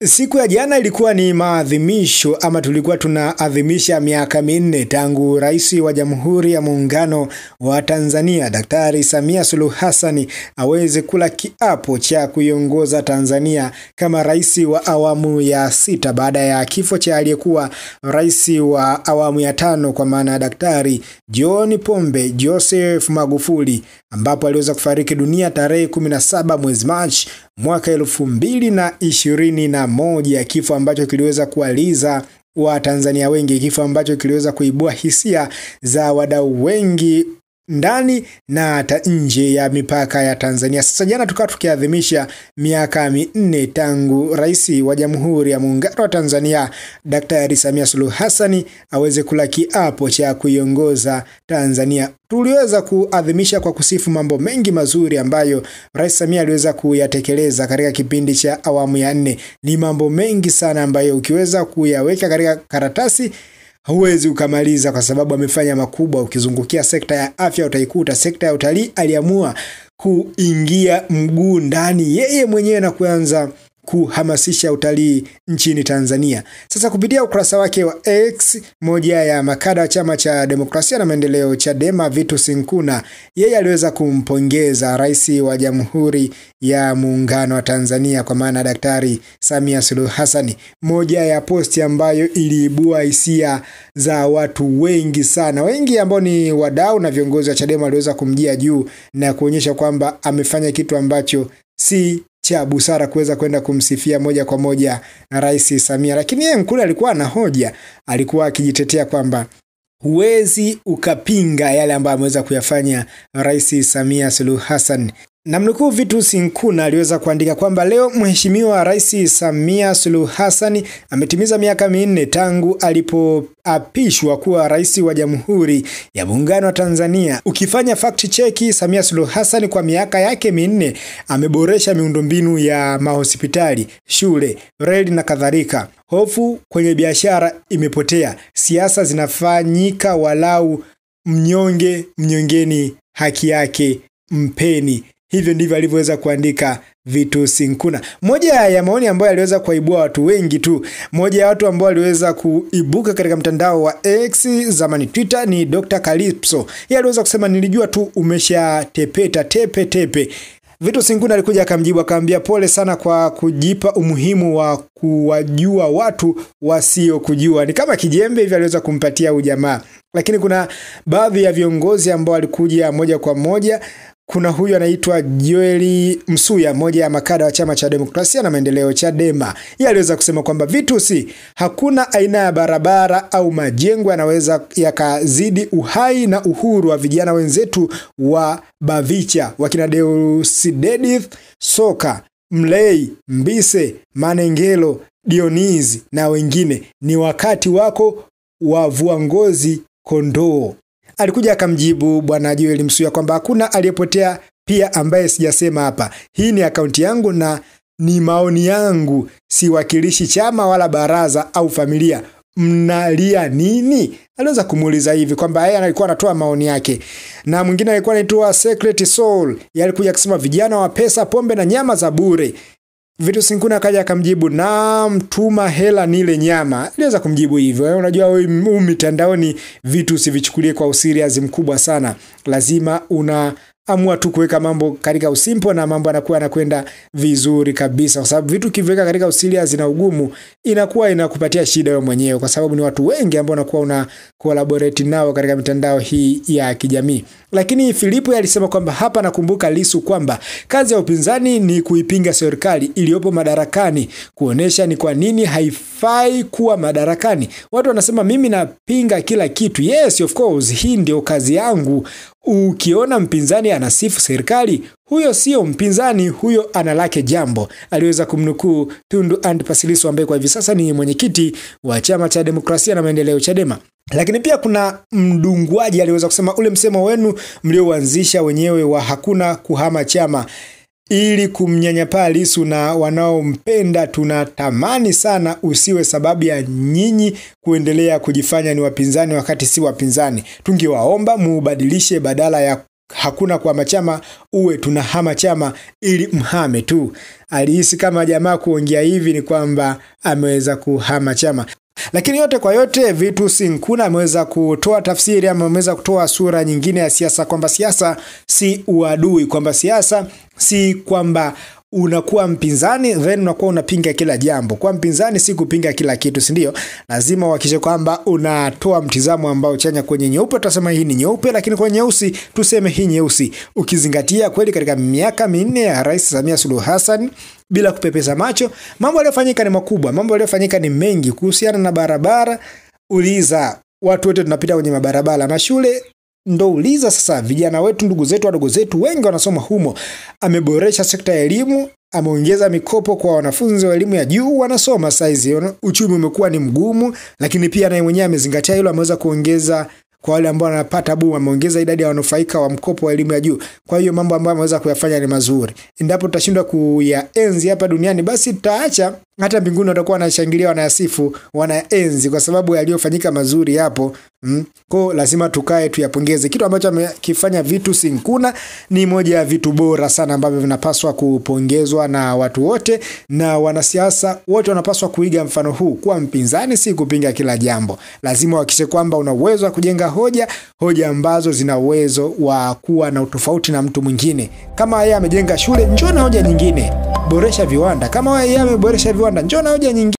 Siku ya jana ilikuwa ni maadhimisho ama tulikuwa tunaadhimisha miaka 4 tangu Rais wa Jamhuri ya Muungano wa Tanzania Daktari Samia Suluhu Hassan aweze kula kiapo cha kuiongoza Tanzania kama rais wa awamu ya 6 baada ya kifo cha aliyekuwa rais wa awamu ya 5 kwa maana Daktari John Pombe Joseph Magufuli, ambapo aliweza kufariki dunia tarehe 17 mwezi Machi mwaka 2021, kifo ambacho kiliweza kualiza wa Tanzania wengi, kifo ambacho kiliweza kuibua hisia za wadau wengi ndani na hata nje ya mipaka ya Tanzania. Sasa jana tukawa tukiadhimisha miaka 4 tangu Rais wa Jamhuri ya Muungano wa Tanzania Daktari Samia Suluhu Hassan aweze kula kiapo cha kuiongoza Tanzania. Tuliweza kuadhimisha kwa kusifu mambo mengi mazuri ambayo Rais Samia aliweza kuyatekeleza katika kipindi cha awamu ya 4. Ni mambo mengi sana ambayo ukiweza kuyaweka katika karatasi huwezi ukamaliza, kwa sababu amefanya makubwa. Ukizungukia sekta ya afya utaikuta, sekta ya utalii aliamua kuingia mguu ndani yeye mwenyewe na kuanza kuhamasisha utalii nchini Tanzania. Sasa kupitia ukurasa wake wa X, moja ya makada wa Chama cha Demokrasia na Maendeleo Chadema Vitus Nkuna, yeye aliweza kumpongeza Rais wa Jamhuri ya Muungano wa Tanzania kwa maana Daktari Samia Suluhu Hassan. Moja ya posti ambayo iliibua hisia za watu wengi sana. Wengi ambao ni wadau na viongozi wa Chadema waliweza kumjia juu na kuonyesha kwamba amefanya kitu ambacho si cha busara kuweza kwenda kumsifia moja kwa moja na Rais Samia. Lakini yeye Nkuna alikuwa na hoja, alikuwa akijitetea kwamba huwezi ukapinga yale ambayo ameweza kuyafanya Rais Samia Suluhu Hassan. Namnukuu Vitus Nkuna aliweza kuandika kwamba leo Mheshimiwa Rais Samia Suluhu Hassan ametimiza miaka 4 tangu alipoapishwa kuwa rais wa Jamhuri ya Muungano wa Tanzania. Ukifanya fact check, Samia Suluhu Hassan kwa miaka yake 4 ameboresha miundombinu ya mahospitali, shule, reli na kadhalika. Hofu kwenye biashara imepotea. Siasa zinafanyika walau mnyongeni haki yake mpeni. Hivyo ndivyo alivyoweza kuandika Vitus Nkuna. Moja ya maoni ambayo aliweza kuibua watu wengi tu, moja ya watu ambao aliweza kuibuka katika mtandao wa X, zamani Twitter, ni Dr. Calypso. Yeye aliweza kusema nilijua tu umeshatepeta tepe. Vitus Nkuna alikuja akamjibu akamwambia pole sana kwa kujipa umuhimu wa kuwajua watu wasio kujua. Ni kama kijembe hivi aliweza kumpatia ujamaa. Lakini kuna baadhi ya viongozi ambao walikuja moja kwa moja. Kuna huyu anaitwa Joeli Msuya, moja ya makada wa Chama cha Demokrasia na Maendeleo Chadema. Yeye aliweza kusema kwamba Vitus, hakuna aina ya barabara au majengo yanaweza yakazidi uhai na uhuru wa vijana wenzetu wa Bavicha, wakina Deusdedith Soka, Mlei, Mbise, Manengelo, Dionizi na wengine. Ni wakati wako wavua ngozi kondoo. Alikuja akamjibu bwana Joel Msuya kwamba hakuna aliyepotea pia ambaye sijasema hapa. Hii ni akaunti yangu na ni maoni yangu, siwakilishi chama wala baraza au familia. Mnalia nini? Aliweza kumuuliza hivi kwamba yeye alikuwa anatoa maoni yake. Na mwingine alikuwa anaitwa Secret Soul, yeye alikuja kusema vijana wa pesa, pombe na nyama za bure. Vitus Nkuna akaja akamjibu na mtuma hela nile nyama. Aliweza kumjibu hivyo. Unajua mitandaoni vitu usivichukulie kwa userious mkubwa sana. Lazima unaamua tu kuweka mambo katika usimpo na mambo yanakwenda vizuri kabisa. Kwa sababu vitu kiviweka katika userious na ugumu inakuwa inakupatia shida wewe mwenyewe, kwa sababu ni watu wengi ambao unakuwa una collaborate nao katika mitandao hii ya kijamii. Lakini Filipo alisema kwamba hapa nakumbuka Lissu kwamba kazi ya upinzani ni kuipinga serikali iliyopo madarakani, kuonesha ni kwa nini haifai kuwa madarakani. Watu wanasema mimi napinga kila kitu. Yes, of course, hii ndio kazi yangu. Ukiona mpinzani anasifu serikali, huyo sio mpinzani, huyo analake jambo. Aliweza kumnukuu Tundu Antipas Lissu ambaye kwa hivi sasa ni mwenyekiti wa Chama cha Demokrasia na Maendeleo Chadema. Lakini pia kuna mdungwaji aliweza kusema ule msemo wenu mlioanzisha wenyewe wa hakuna kuhama chama ili kumnyanyapaa Lissu na wanaompenda, tunatamani sana usiwe sababu ya nyinyi kuendelea kujifanya ni wapinzani wakati si wapinzani. Tungewaomba muubadilishe, badala ya hakuna kuhama chama, uwe tunahama chama ili mhame tu. Alihisi kama jamaa kuongea hivi ni kwamba ameweza kuhama chama. Lakini yote kwa yote, Vitus Nkuna ameweza kutoa tafsiri ama ameweza kutoa sura nyingine ya siasa, kwamba siasa si uadui, kwamba siasa si kwamba unakuwa mpinzani then unakuwa unapinga kila jambo. Kwa mpinzani si kupinga kila kitu, si ndio? Lazima uhakikishe kwamba unatoa mtizamo ambao chanya. Kwenye nyeupe tutasema hii ni nyeupe, lakini kwenye nyeusi tuseme hii nyeusi. Ukizingatia kweli katika miaka 4 ya Rais Samia Suluhu Hassan, bila kupepesa macho, mambo yaliyofanyika ni makubwa, mambo yaliyofanyika ni mengi. Kuhusiana na barabara, uliza watu wote tunapita kwenye mabarabara, mashule ndo uliza sasa vijana wetu, ndugu zetu, wadogo zetu wengi wanasoma humo. Ameboresha sekta ya elimu, ameongeza mikopo kwa wanafunzi wa elimu ya juu wanasoma saizi. Uchumi umekuwa ni mgumu, lakini pia naye mwenyewe amezingatia hilo, ameweza kuongeza kwa wale ambao wanapata bure, ameongeza idadi ya wanufaika wa mkopo wa elimu ya juu. Kwa hiyo mambo ambayo ameweza kuyafanya ni mazuri. Endapo tutashindwa kuyaenzi hapa duniani, basi tutaacha hata mbinguni watakuwa wanashangilia, wanayasifu, wanaenzi kwa sababu yaliyofanyika mazuri hapo. Kwa lazima tukae tuyapongeze. Kitu ambacho amekifanya Vitus Nkuna ni moja ya vitu bora sana ambavyo vinapaswa kupongezwa na watu wote, na wanasiasa wote wanapaswa kuiga mfano huu. Kuwa mpinzani si kupinga kila jambo. Lazima uhakikishe kwamba una uwezo wa kujenga hoja ambazo zina uwezo wa kuwa na utofauti na mtu mwingine. Kama yeye amejenga shule, njoo na hoja nyingine. Boresha viwanda. Kama yeye ameboresha viwanda, njoo na hoja nyingine.